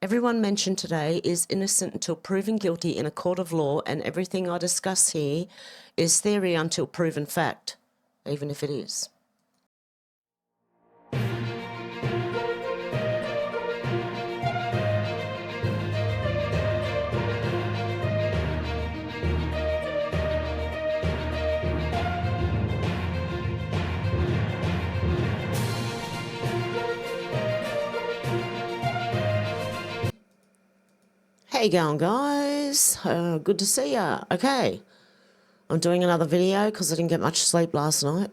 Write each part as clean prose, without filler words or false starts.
Everyone mentioned today is innocent until proven guilty in a court of law, and everything I discuss here is theory until proven fact, even if it is. Hey going guys, good to see ya. Okay, I'm doing another video because I didn't get much sleep last night.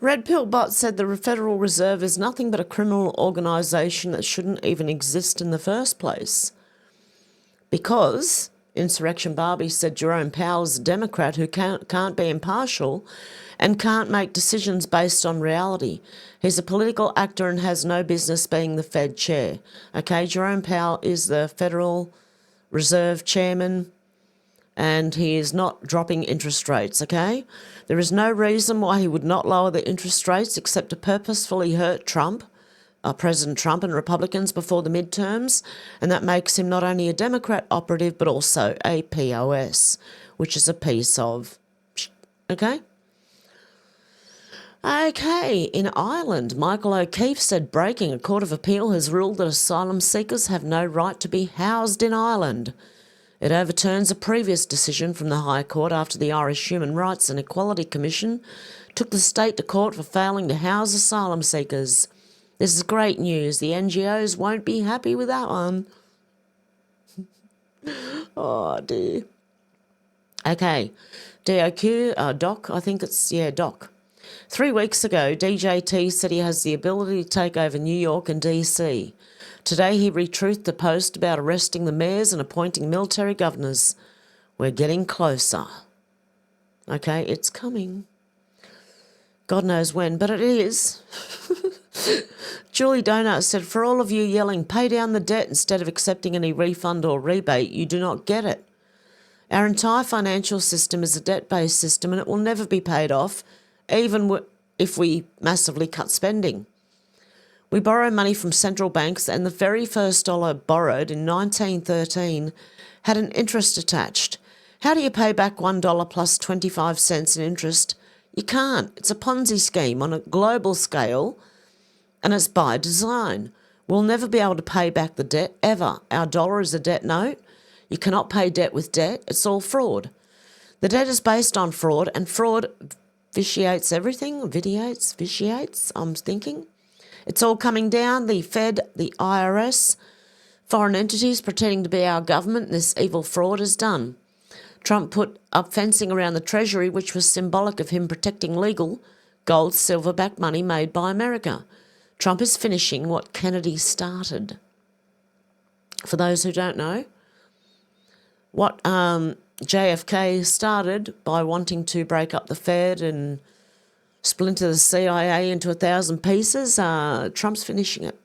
Red Pill Bot said the Federal Reserve is nothing but a criminal organisation that shouldn't even exist in the first place. Because Insurrection Barbie said Jerome Powell is a Democrat who can't be impartial and can't make decisions based on reality. He's a political actor and has no business being the Fed chair. Okay, Jerome Powell is the Federal Reserve chairman and he is not dropping interest rates, okay? There is no reason why he would not lower the interest rates except to purposefully hurt President Trump and Republicans before the midterms, and that makes him not only a Democrat operative but also a POS, which is a piece of, okay? Okay, in Ireland, Michael O'Keefe said breaking a court of appeal has ruled that asylum seekers have no right to be housed in Ireland. It overturns a previous decision from the High Court after the Irish Human Rights and Equality Commission took the state to court for failing to house asylum seekers. This is great news. The NGOs won't be happy with that one. Oh, dear. Okay, Doc, I think it's, Doc. 3 weeks ago, DJT said he has the ability to take over New York and DC. Today he retruthed the post about arresting the mayors and appointing military governors. We're getting closer. Okay, it's coming. God knows when, but it is. Julie Donut said, for all of you yelling, pay down the debt instead of accepting any refund or rebate, you do not get it. Our entire financial system is a debt-based system and it will never be paid off, even if we massively cut spending. We borrow money from central banks, and the very first dollar borrowed in 1913 had an interest attached. How do you pay back $1 plus 25 cents in interest? You can't. It's a Ponzi scheme on a global scale, and it's by design. We'll never be able to pay back the debt, ever. Our dollar is a debt note. You cannot pay debt with debt. It's all fraud. The debt is based on fraud, and fraud vitiates everything. Vitiates, I'm thinking. It's all coming down. The Fed, the IRS, foreign entities pretending to be our government, and this evil fraud is done. Trump put up fencing around the Treasury, which was symbolic of him protecting legal gold, silver-backed money made by America. Trump is finishing what Kennedy started. For those who don't know, what JFK started by wanting to break up the Fed and splinter the CIA into 1,000 pieces, Trump's finishing it.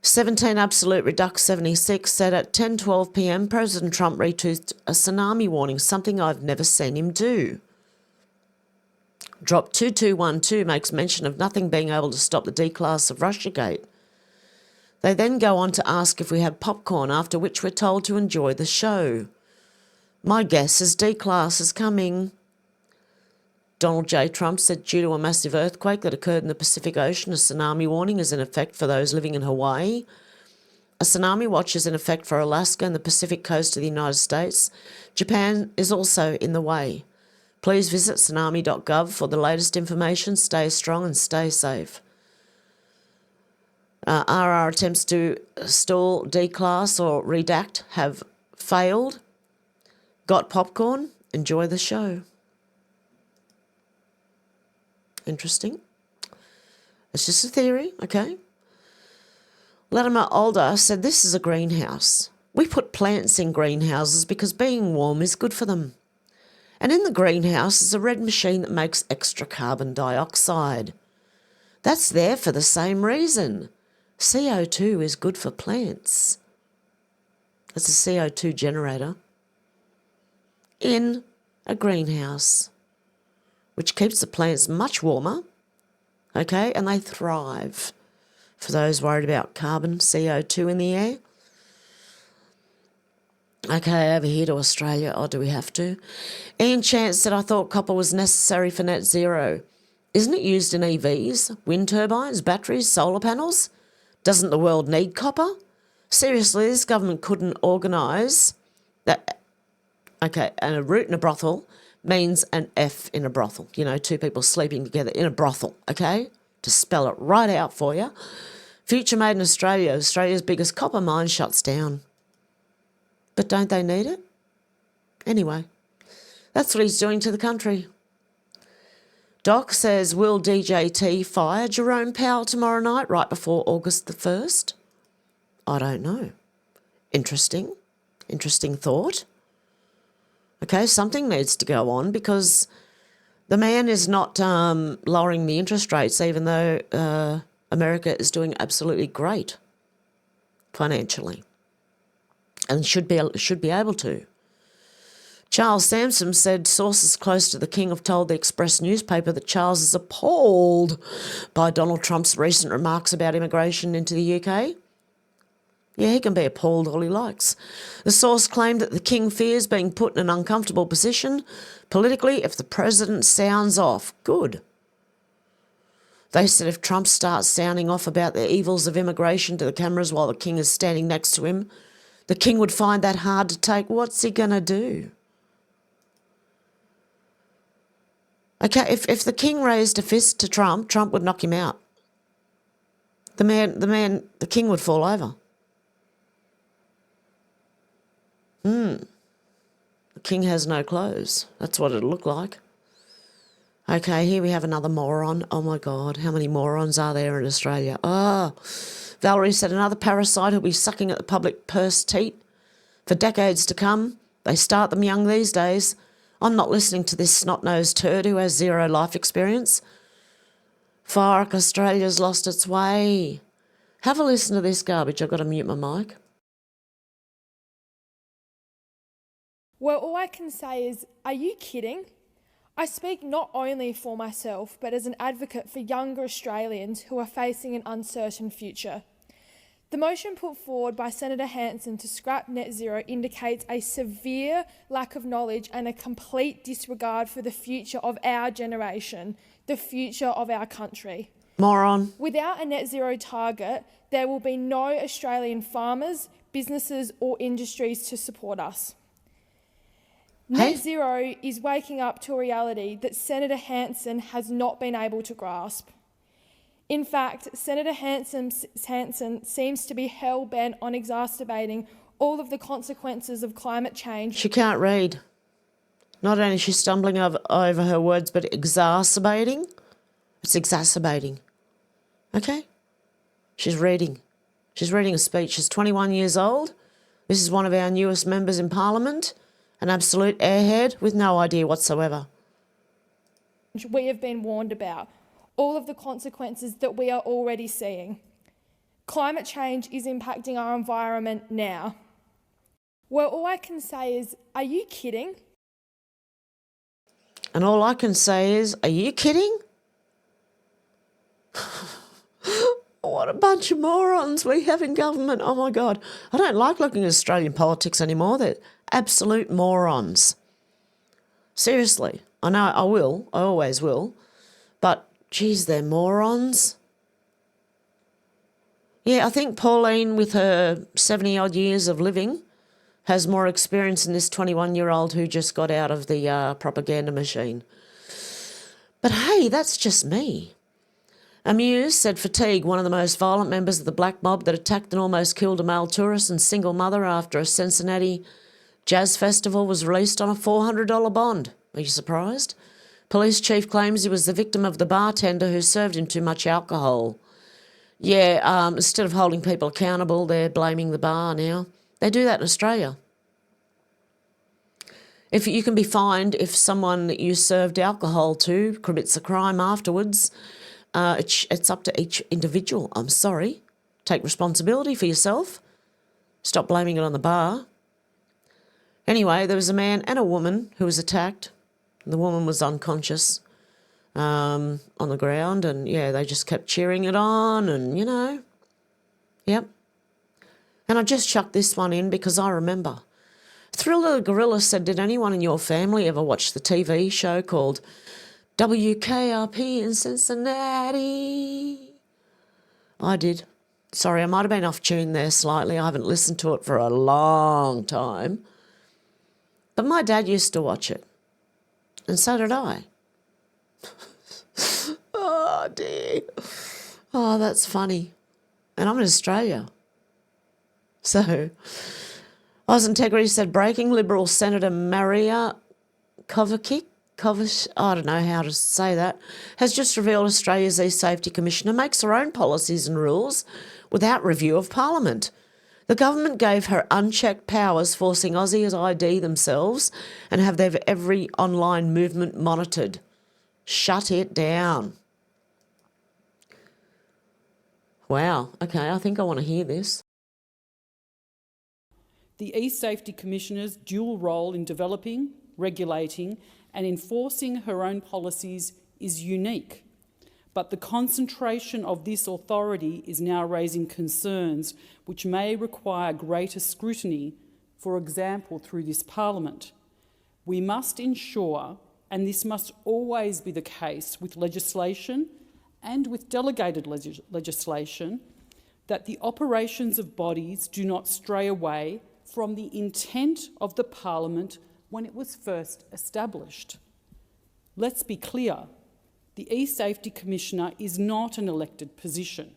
17 Absolute Redux 76 said at 10:12 p.m. President Trump retoothed a tsunami warning, something I've never seen him do. Drop 2212 makes mention of nothing being able to stop the D-class of Russiagate. They then go on to ask if we have popcorn, after which we're told to enjoy the show. My guess is D-class is coming. Donald J. Trump said due to a massive earthquake that occurred in the Pacific Ocean, a tsunami warning is in effect for those living in Hawaii. A tsunami watch is in effect for Alaska and the Pacific coast of the United States. Japan is also in the way. Please visit tsunami.gov for the latest information. Stay strong and stay safe. Our attempts to stall, declass or redact have failed. Got popcorn? Enjoy the show. Interesting. It's just a theory, okay? Latimer Older said this is a greenhouse. We put plants in greenhouses because being warm is good for them. And in the greenhouse is a red machine that makes extra carbon dioxide. That's there for the same reason. CO2 is good for plants. It's a CO2 generator in a greenhouse, which keeps the plants much warmer, okay, and they thrive. for those worried about carbon, CO2 in the air. Okay, over here to Australia. Oh, do we have to? Ian Chance said, I thought copper was necessary for net zero. Isn't it used in EVs, wind turbines, batteries, solar panels? Doesn't the world need copper? Seriously, this government couldn't organise that. Okay, and a root in a brothel means an F in a brothel. You know, two people sleeping together in a brothel, okay? To spell it right out for you. Future made in Australia. Australia's biggest copper mine shuts down. But don't they need it? Anyway, that's what he's doing to the country. Doc says, will DJT fire Jerome Powell tomorrow night right before August the 1st? I don't know. Interesting thought. Okay, something needs to go on because the man is not lowering the interest rates, even though America is doing absolutely great financially and should be able to. Charles Sampson said sources close to the king have told the Express newspaper that Charles is appalled by Donald Trump's recent remarks about immigration into the UK. Yeah, he can be appalled all he likes. The source claimed that the king fears being put in an uncomfortable position politically if the president sounds off. Good. They said if Trump starts sounding off about the evils of immigration to the cameras while the king is standing next to him, the king would find that hard to take. What's he going to do? Okay, if the king raised a fist to Trump, Trump would knock him out. The king would fall over. The king has no clothes. That's what it'll look like. Okay, here we have another moron. Oh, my God, how many morons are there in Australia? Oh, Valerie said another parasite who'll be sucking at the public purse teat for decades to come. They start them young these days. I'm not listening to this snot-nosed turd who has zero life experience. Fuck, Australia's lost its way. Have a listen to this garbage. I've got to mute my mic. Well, all I can say is, are you kidding? I speak not only for myself, but as an advocate for younger Australians who are facing an uncertain future. The motion put forward by Senator Hanson to scrap net zero indicates a severe lack of knowledge and a complete disregard for the future of our generation, the future of our country. Moron. Without a net zero target, there will be no Australian farmers, businesses or industries to support us. Net zero is waking up to a reality that Senator Hanson has not been able to grasp. In fact, Senator Hanson seems to be hell-bent on exacerbating all of the consequences of climate change. She can't read. Not only is she stumbling over her words, but exacerbating. It's exacerbating. Okay? She's reading. She's reading a speech. She's 21 years old. This is one of our newest members in Parliament. An absolute airhead with no idea whatsoever. We have been warned about all of the consequences that we are already seeing. Climate change is impacting our environment now. Well, all I can say is, are you kidding? And all I can say is, are you kidding? What a bunch of morons we have in government. Oh, my God. I don't like looking at Australian politics anymore. They're absolute morons. Seriously. I know I will. I always will. But, geez, they're morons. Yeah, I think Pauline, with her 70-odd years of living, has more experience than this 21-year-old who just got out of the propaganda machine. But, hey, that's just me. Amuse said Fatigue, one of the most violent members of the black mob that attacked and almost killed a male tourist and single mother after a Cincinnati jazz festival, was released on a $400 bond. Are you surprised? Police chief claims he was the victim of the bartender who served him too much alcohol. Yeah, instead of holding people accountable, they're blaming the bar now. They do that in Australia. If you can be fined if someone that you served alcohol to commits a crime afterwards. It's up to each individual. I'm sorry. Take responsibility for yourself. Stop blaming it on the bar. Anyway, there was a man and a woman who was attacked. The woman was unconscious. on the ground, and yeah, they just kept cheering it on, and yep. And I just chucked this one in because I remember. Thriller the Gorilla said, did anyone in your family ever watch the TV show called WKRP in Cincinnati? I did. Sorry, I might have been off tune there slightly. I haven't listened to it for a long time. But my dad used to watch it. And so did I. Oh, dear. Oh, that's funny. And I'm in Australia. So, Oz Integrity said, breaking Liberal Senator Maria Kovacic, I don't know how to say that, has just revealed Australia's e-safety commissioner makes her own policies and rules without review of Parliament. The government gave her unchecked powers, forcing Aussies to ID themselves and have their every online movement monitored. Shut it down. Wow. Okay, I think I want to hear this. The e-safety commissioner's dual role in developing, regulating and enforcing her own policies is unique, but the concentration of this authority is now raising concerns which may require greater scrutiny, for example through this Parliament. We must ensure, and this must always be the case with legislation and with delegated legislation, that the operations of bodies do not stray away from the intent of the Parliament when it was first established. Let's be clear, the e-safety commissioner is not an elected position.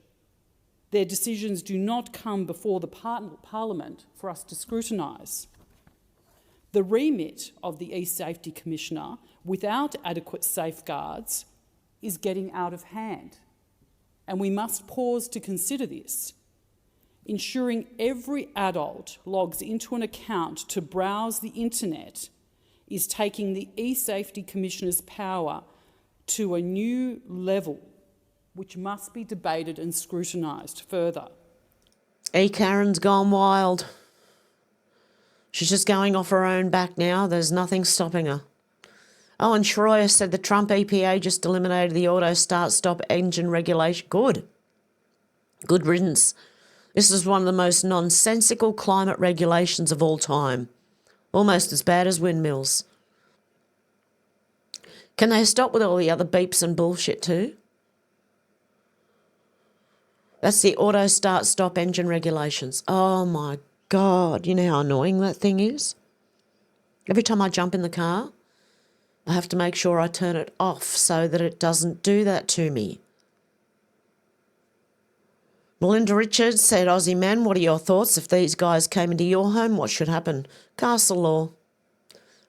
Their decisions do not come before the Parliament for us to scrutinise. The remit of the e-safety commissioner, without adequate safeguards, is getting out of hand, and we must pause to consider this. Ensuring every adult logs into an account to browse the internet is taking the e-safety commissioner's power to a new level, which must be debated and scrutinised further. Karen's gone wild. She's just going off her own back now. There's nothing stopping her. Oh, and Schroyer said the Trump EPA just eliminated the auto start-stop engine regulation. Good. Good riddance. This is one of the most nonsensical climate regulations of all time. Almost as bad as windmills. Can they stop with all the other beeps and bullshit too? That's the auto start-stop engine regulations. Oh my God, you know how annoying that thing is? Every time I jump in the car, I have to make sure I turn it off so that it doesn't do that to me. Melinda Richards said, Aussie men, what are your thoughts? If these guys came into your home, what should happen? Castle law.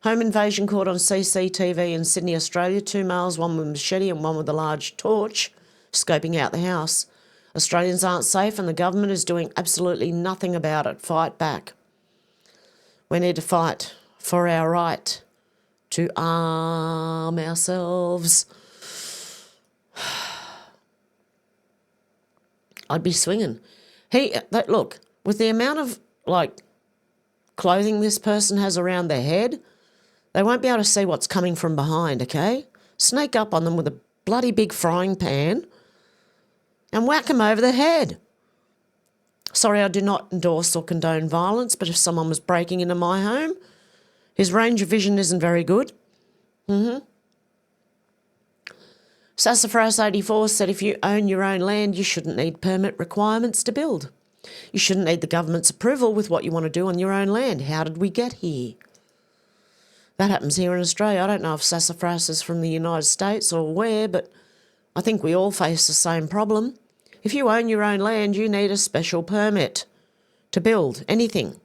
Home invasion caught on CCTV in Sydney, Australia. 2 males, one with a machete and one with a large torch, scoping out the house. Australians aren't safe and the government is doing absolutely nothing about it. Fight back. We need to fight for our right to arm ourselves. I'd be swinging. Look, with the amount of, clothing this person has around their head, they won't be able to see what's coming from behind, okay? Snake up on them with a bloody big frying pan and whack them over the head. Sorry, I do not endorse or condone violence, but if someone was breaking into my home, his range of vision isn't very good. Sassafras 84 said if you own your own land, you shouldn't need permit requirements to build. You shouldn't need the government's approval with what you want to do on your own land. How did we get here? That happens here in Australia. I don't know if Sassafras is from the United States or where, but I think we all face the same problem. If you own your own land, you need a special permit to build anything.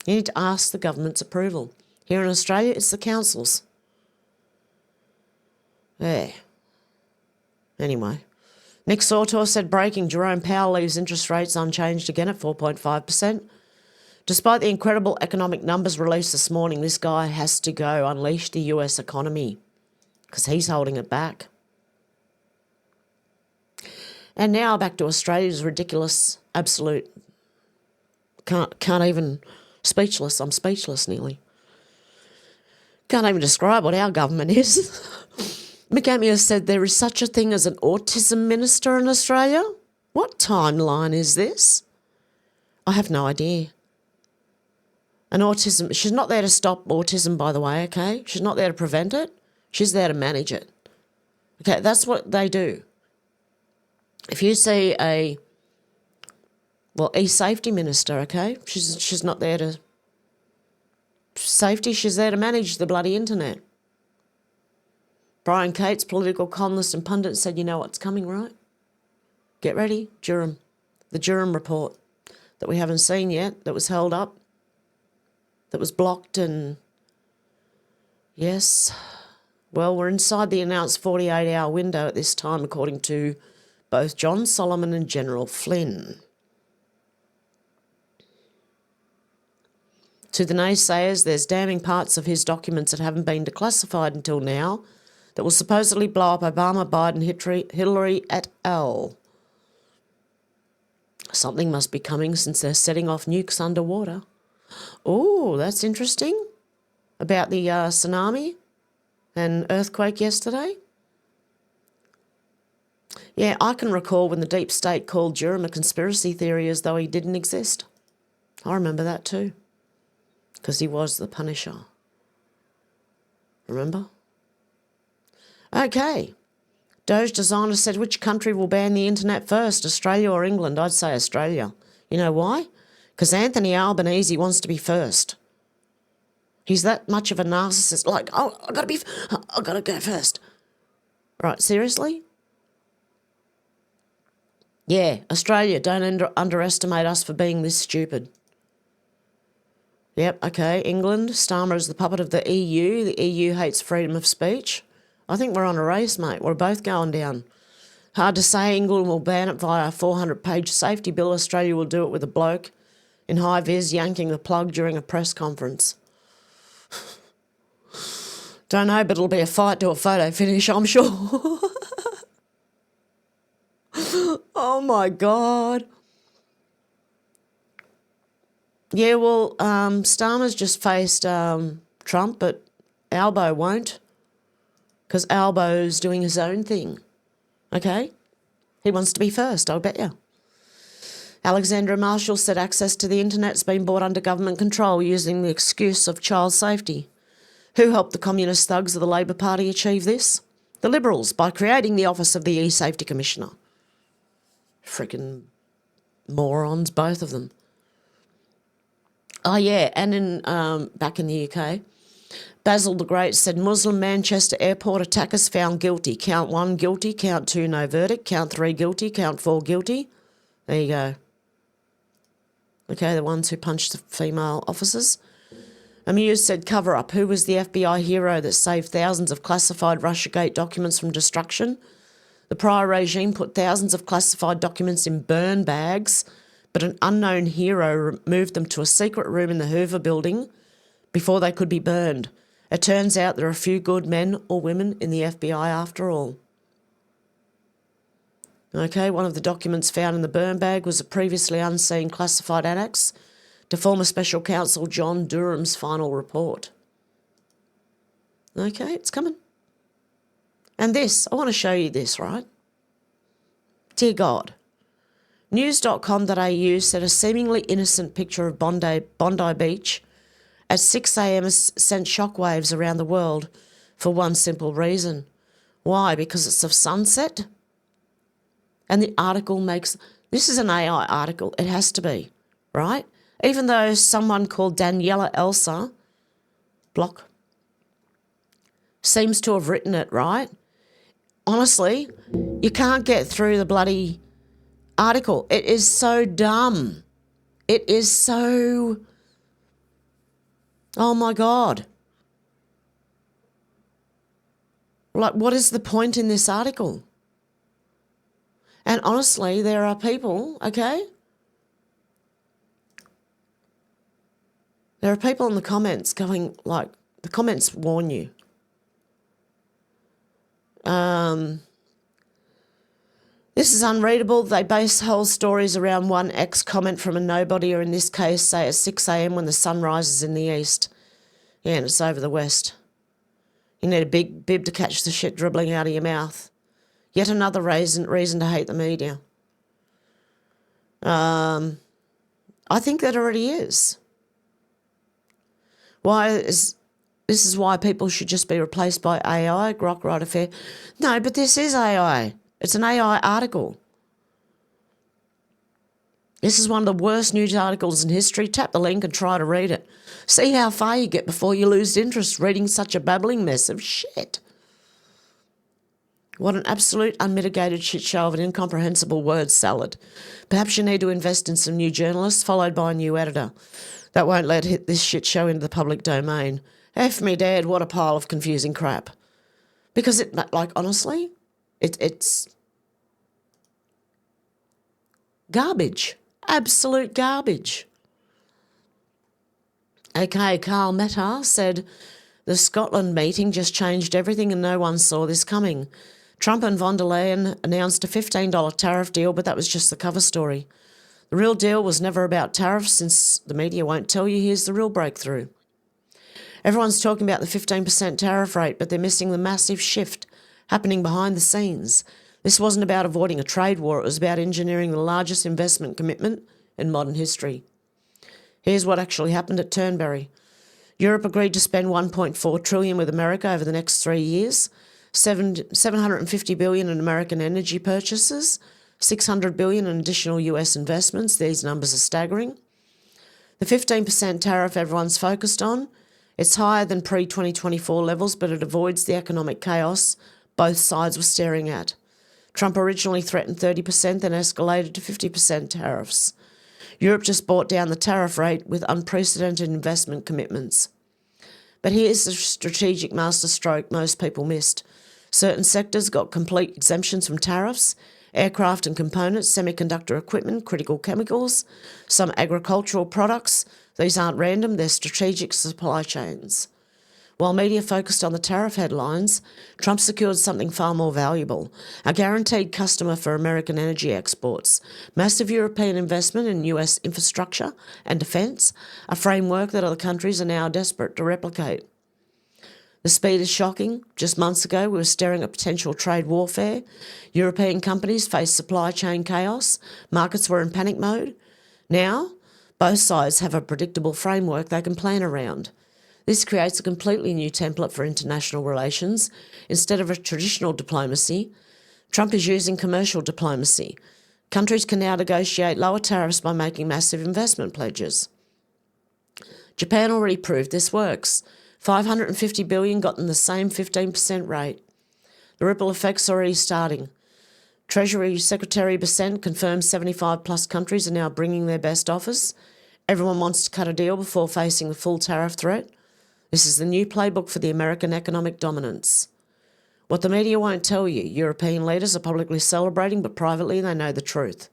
You need to ask the government's approval. Here in Australia, it's the councils. Yeah. Anyway. Nick Sautor said breaking Jerome Powell leaves interest rates unchanged again at 4.5%. Despite the incredible economic numbers released this morning, this guy has to go unleash the US economy because he's holding it back. And now back to Australia's ridiculous, absolute, can't even, speechless, I'm speechless nearly. Can't even describe what our government is. McAmia said there is such a thing as an autism minister in Australia. What timeline is this? I have no idea. An autism, she's not there to stop autism, by the way, okay? She's not there to prevent it. She's there to manage it. Okay, that's what they do. If you see e-safety minister, okay? She's not there to safety, she's there to manage the bloody internet. Brian Cates, political columnist and pundit, said, you know what's coming, right? Get ready, Durham. The Durham report that we haven't seen yet, that was held up, that was blocked, and yes, well, we're inside the announced 48-hour window at this time, according to both John Solomon and General Flynn. To the naysayers, there's damning parts of his documents that haven't been declassified until now that will supposedly blow up Obama, Biden, Hillary et al. Something must be coming since they're setting off nukes underwater. Oh, that's interesting. About the tsunami and earthquake yesterday. Yeah, I can recall when the deep state called Durham a conspiracy theory as though he didn't exist. I remember that too, because he was the Punisher. Remember? Okay. Doge designer said, which country will ban the internet first, Australia or England? I'd say Australia. You know why? Because Anthony Albanese wants to be first. He's that much of a narcissist. Like, oh, I've got to go first. Right, seriously? Yeah, Australia, don't underestimate us for being this stupid. Yep, okay, England, Starmer is the puppet of the EU. The EU hates freedom of speech. I think we're on a race, mate. We're both going down. Hard to say England will ban it via a 400-page safety bill. Australia will do it with a bloke in high-vis yanking the plug during a press conference. Don't know, but it'll be a fight to a photo finish, I'm sure. Oh, my God. Yeah, well, Starmer's just faced Trump, but Albo won't, because Albo's doing his own thing, okay? He wants to be first, I'll bet you. Alexandra Marshall said access to the internet's been brought under government control using the excuse of child safety. Who helped the communist thugs of the Labor Party achieve this? The Liberals, by creating the office of the E-Safety Commissioner. Freaking morons, both of them. Oh, yeah, and in back in the UK, Basil the Great said Muslim Manchester airport attackers found guilty. Count 1 guilty, count 2 no verdict, count 3 guilty, count 4 guilty. There you go. Okay, the ones who punched the female officers. Amuse said cover up. Who was the FBI hero that saved thousands of classified Russiagate documents from destruction? The prior regime put thousands of classified documents in burn bags, but an unknown hero moved them to a secret room in the Hoover building before they could be burned. It turns out there are a few good men or women in the FBI after all. Okay, one of the documents found in the burn bag was a previously unseen classified annex to former Special Counsel John Durham's final report. Okay, it's coming. And this, I want to show you this, right? Dear God. News.com.au said a seemingly innocent picture of Bondi Beach at 6 a.m. has sent shockwaves around the world for one simple reason. Why? Because it's of sunset? And the article makes... This is an AI article. It has to be, right? Even though someone called Daniela Elsa, block, seems to have written it, right? Honestly, you can't get through the bloody article. It is so dumb. It is so... Oh, my God. Like, what is the point in this article? And honestly, there are people, okay? There are people in the comments going, like, the comments warn you. This is unreadable. They base whole stories around one X comment from a nobody, or in this case, say at 6 a.m. when the sun rises in the east. Yeah, and it's over the west. You need a big bib to catch the shit dribbling out of your mouth. Yet another reason to hate the media. I think that already is. This is why people should just be replaced by AI, grok, right affair. No, but this is AI. It's an AI article. This is one of the worst news articles in history. Tap the link and try to read it. See how far you get before you lose interest reading such a babbling mess of shit. What an absolute unmitigated shit show of an incomprehensible word salad. Perhaps you need to invest in some new journalists, followed by a new editor. That won't let this shit show into the public domain. F me dad, what a pile of confusing crap. Because honestly, it's garbage. Absolute garbage. Okay, Carl Mehta said the Scotland meeting just changed everything and no one saw this coming. Trump and von der Leyen announced a $15 tariff deal, but that was just the cover story. The real deal was never about tariffs, since the media won't tell you. Here's the real breakthrough. Everyone's talking about the 15% tariff rate, but they're missing the massive shift happening behind the scenes. This wasn't about avoiding a trade war. It was about engineering the largest investment commitment in modern history. Here's what actually happened at Turnberry. Europe agreed to spend $1.4 trillion with America over the next 3 years. $750 billion in American energy purchases, $600 billion in additional US investments. These numbers are staggering. The 15% tariff everyone's focused on, it's higher than pre-2024 levels, but it avoids the economic chaos both sides were staring at. Trump originally threatened 30%, then escalated to 50% tariffs. Europe just brought down the tariff rate with unprecedented investment commitments. But here's the strategic masterstroke most people missed. Certain sectors got complete exemptions from tariffs: aircraft and components, semiconductor equipment, critical chemicals, some agricultural products. These aren't random, they're strategic supply chains. While media focused on the tariff headlines, Trump secured something far more valuable: a guaranteed customer for American energy exports, massive European investment in US infrastructure and defence, a framework that other countries are now desperate to replicate. The speed is shocking. Just months ago, we were staring at potential trade warfare. European companies faced supply chain chaos. Markets were in panic mode. Now, both sides have a predictable framework they can plan around. This creates a completely new template for international relations. Instead of a traditional diplomacy, Trump is using commercial diplomacy. Countries can now negotiate lower tariffs by making massive investment pledges. Japan already proved this works. $550 billion got them the same 15% rate. The ripple effect's already starting. Treasury Secretary Bessent confirmed 75-plus countries are now bringing their best offers. Everyone wants to cut a deal before facing the full tariff threat. This is the new playbook for the American economic dominance. What the media won't tell you: European leaders are publicly celebrating, but privately they know the truth.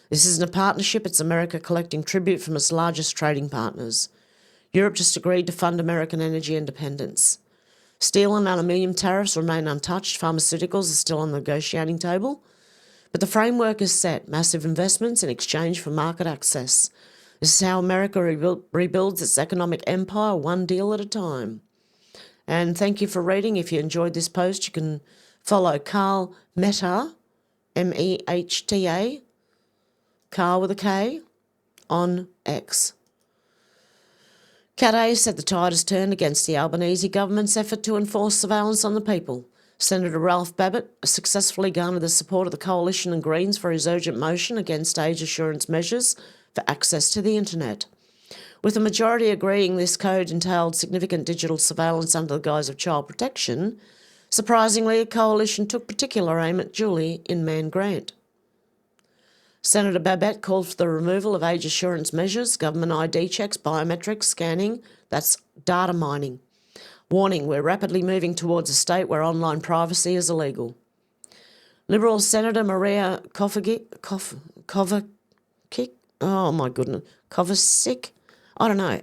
This isn't a partnership, it's America collecting tribute from its largest trading partners. Europe just agreed to fund American energy independence. Steel and aluminium tariffs remain untouched. Pharmaceuticals are still on the negotiating table. But the framework is set: massive investments in exchange for market access. This is how America rebuilds its economic empire, one deal at a time. And thank you for reading. If you enjoyed this post, you can follow Carl Mehta, M-E-H-T-A, Carl with a K, on X. Cat A said the tide has turned against the Albanese government's effort to enforce surveillance on the people. Senator Ralph Babbitt successfully garnered the support of the Coalition and Greens for his urgent motion against age assurance measures for access to the internet. With the majority agreeing this code entailed significant digital surveillance under the guise of child protection, surprisingly, a coalition took particular aim at Julie Inman Grant. Senator Babbitt called for the removal of age assurance measures, government ID checks, biometrics, scanning, that's data mining. Warning: we're rapidly moving towards a state where online privacy is illegal. Liberal Senator Maria Kovacic,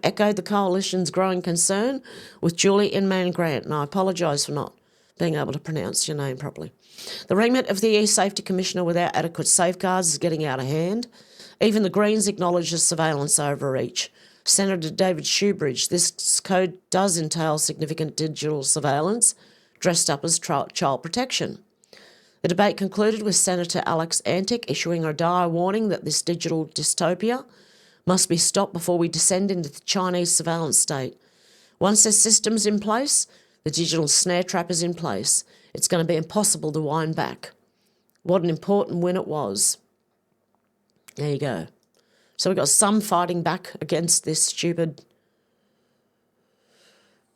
echoed the coalition's growing concern with Julie Inman Grant, and I apologise for not being able to pronounce your name properly. The remit of the E-Safety Commissioner without adequate safeguards is getting out of hand. Even the Greens acknowledge the surveillance overreach. Senator David Shoebridge. This code does entail significant digital surveillance dressed up as child protection. The debate concluded with Senator Alex Antic issuing a dire warning that this digital dystopia must be stopped before we descend into the Chinese surveillance state. Once there's systems in place, the digital snare trap is in place. It's going to be impossible to wind back. What an important win it was. There you go. So we've got some fighting back against this stupid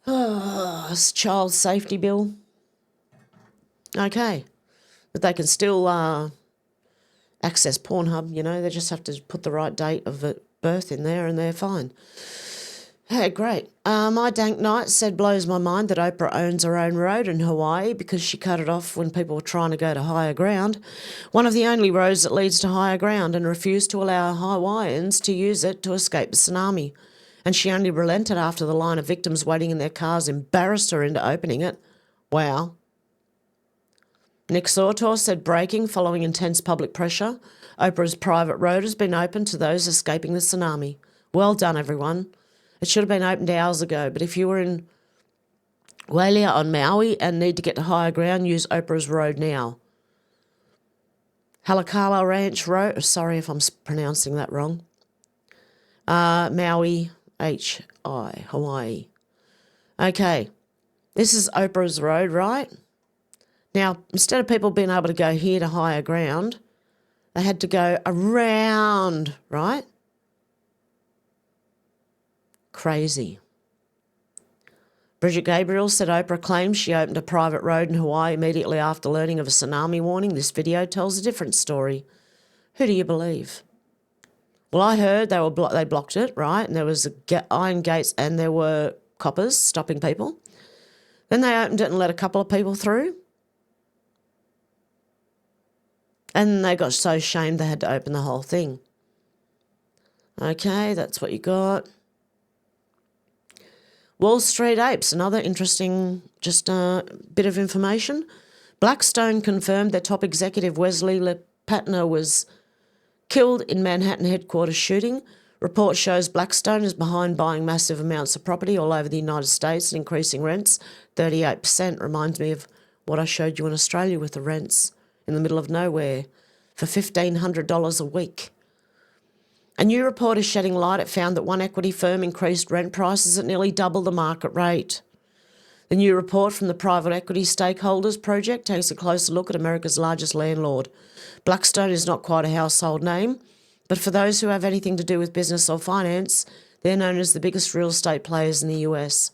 child safety bill. Okay. But they can still access Pornhub, you know. They just have to put the right date of birth in there and they're fine. Hey, great. My dank knight said blows my mind that Oprah owns her own road in Hawaii because she cut it off when people were trying to go to higher ground, one of the only roads that leads to higher ground, and refused to allow Hawaiians to use it to escape the tsunami. And she only relented after the line of victims waiting in their cars embarrassed her into opening it. Wow. Nick Sautor said breaking following intense public pressure. Oprah's private road has been opened to those escaping the tsunami. Well done, everyone. It should have been opened hours ago, but if you were in Wailea on Maui and need to get to higher ground, use Oprah's road now. Halakala Ranch Road, sorry if I'm pronouncing that wrong. Maui, H-I, Hawaii. Okay, this is Oprah's road, right? Now, instead of people being able to go here to higher ground, they had to go around, right? Crazy. Bridget Gabriel said Oprah claims she opened a private road in Hawaii immediately after learning of a tsunami warning. This video tells a different story. Who do you believe? Well, I heard they blocked it, right? And there was iron gates and there were coppers stopping people. Then they opened it and let a couple of people through. And they got so shamed they had to open the whole thing. Okay, that's what you got. Wall Street Apes, another interesting bit of information. Blackstone confirmed their top executive Wesley Patner was killed in Manhattan headquarters shooting. Report shows Blackstone is behind buying massive amounts of property all over the United States and increasing rents. 38% reminds me of what I showed you in Australia with the rents in the middle of nowhere for $1,500 a week. A new report is shedding light. It found that one equity firm increased rent prices at nearly double the market rate. The new report from the Private Equity Stakeholders Project takes a closer look at America's largest landlord. Blackstone is not quite a household name, but for those who have anything to do with business or finance, they're known as the biggest real estate players in the US.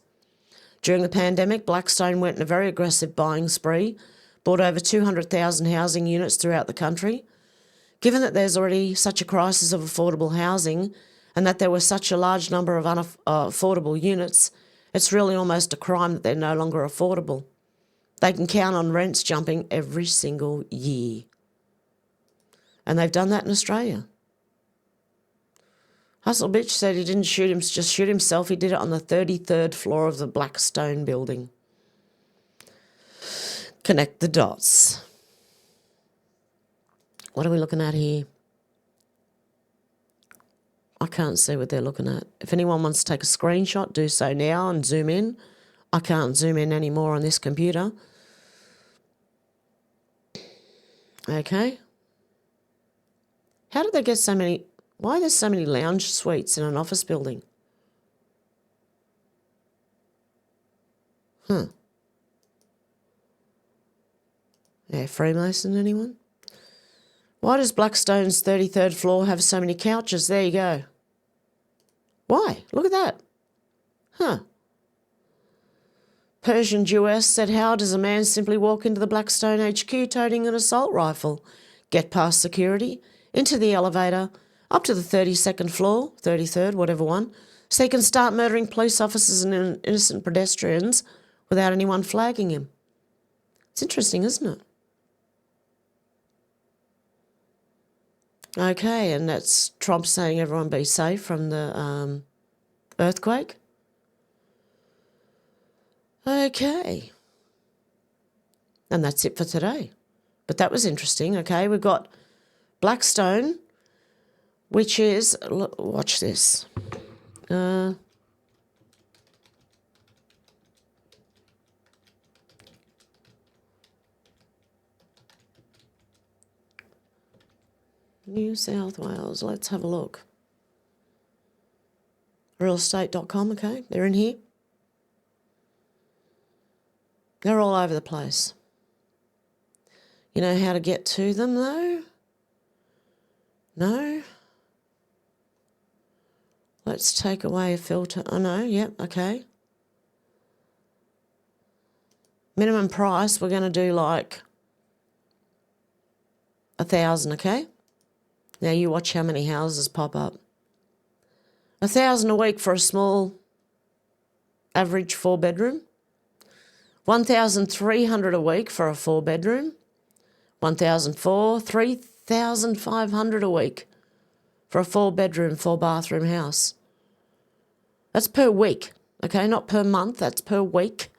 During the pandemic, Blackstone went on a very aggressive buying spree, bought over 200,000 housing units throughout the country. Given that there's already such a crisis of affordable housing and that there were such a large number of unaffordable units, it's really almost a crime that they're no longer affordable. They can count on rents jumping every single year. And they've done that in Australia. Hustle Bitch said he didn't just shoot himself, he did it on the 33rd floor of the Blackstone building. Connect the dots. What are we looking at here? I can't see what they're looking at. If anyone wants to take a screenshot, do so now and zoom in. I can't zoom in anymore on this computer. Okay. How did they get so many... Why are there so many lounge suites in an office building? Yeah, Freemason, anyone? Why does Blackstone's 33rd floor have so many couches? There you go. Why? Look at that. Persian Jewess said, how does a man simply walk into the Blackstone HQ toting an assault rifle, get past security, into the elevator, up to the 32nd floor, 33rd, whatever one, so he can start murdering police officers and innocent pedestrians without anyone flagging him? It's interesting, isn't it? Okay, and that's Trump saying everyone be safe from the earthquake. Okay. And that's it for today. But that was interesting. Okay, we've got Blackstone, which is, watch this. New South Wales. Let's have a look. Realestate.com, okay, they're in here. They're all over the place. You know how to get to them, though? No? Let's take away a filter. Oh, no, yep, okay. Minimum price, we're going to do like 1,000, okay? Now you watch how many houses pop up. 1,000 a week for a small, average 4-bedroom. 1,300 a week for a 4-bedroom. 1,400, 3,500 a week for a 4-bedroom, 4-bathroom house. That's per week, okay? Not per month, that's per week.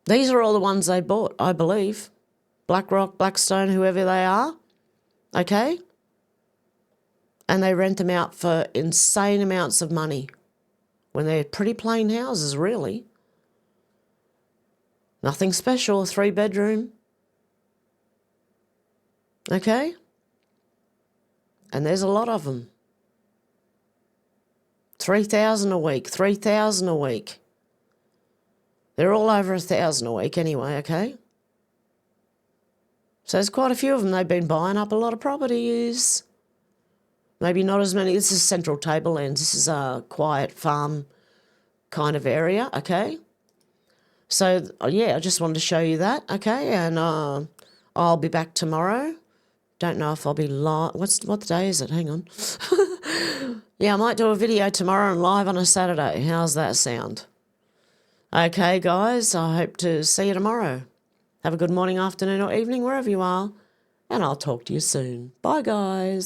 These are all the ones they bought, I believe. BlackRock, Blackstone, whoever they are, okay? And they rent them out for insane amounts of money when they're pretty plain houses, really. Nothing special, 3-bedroom. Okay? And there's a lot of them. 3,000 a week, 3,000 a week. They're all over 1,000 a week anyway, okay? So there's quite a few of them. They've been buying up a lot of properties. Maybe not as many. This is Central Tablelands. This is a quiet farm kind of area, okay? So, yeah, I just wanted to show you that, okay? And I'll be back tomorrow. Don't know if I'll be live. What day is it? Hang on. Yeah, I might do a video tomorrow and live on a Saturday. How's that sound? Okay, guys, I hope to see you tomorrow. Have a good morning, afternoon or evening, wherever you are, and I'll talk to you soon. Bye, guys.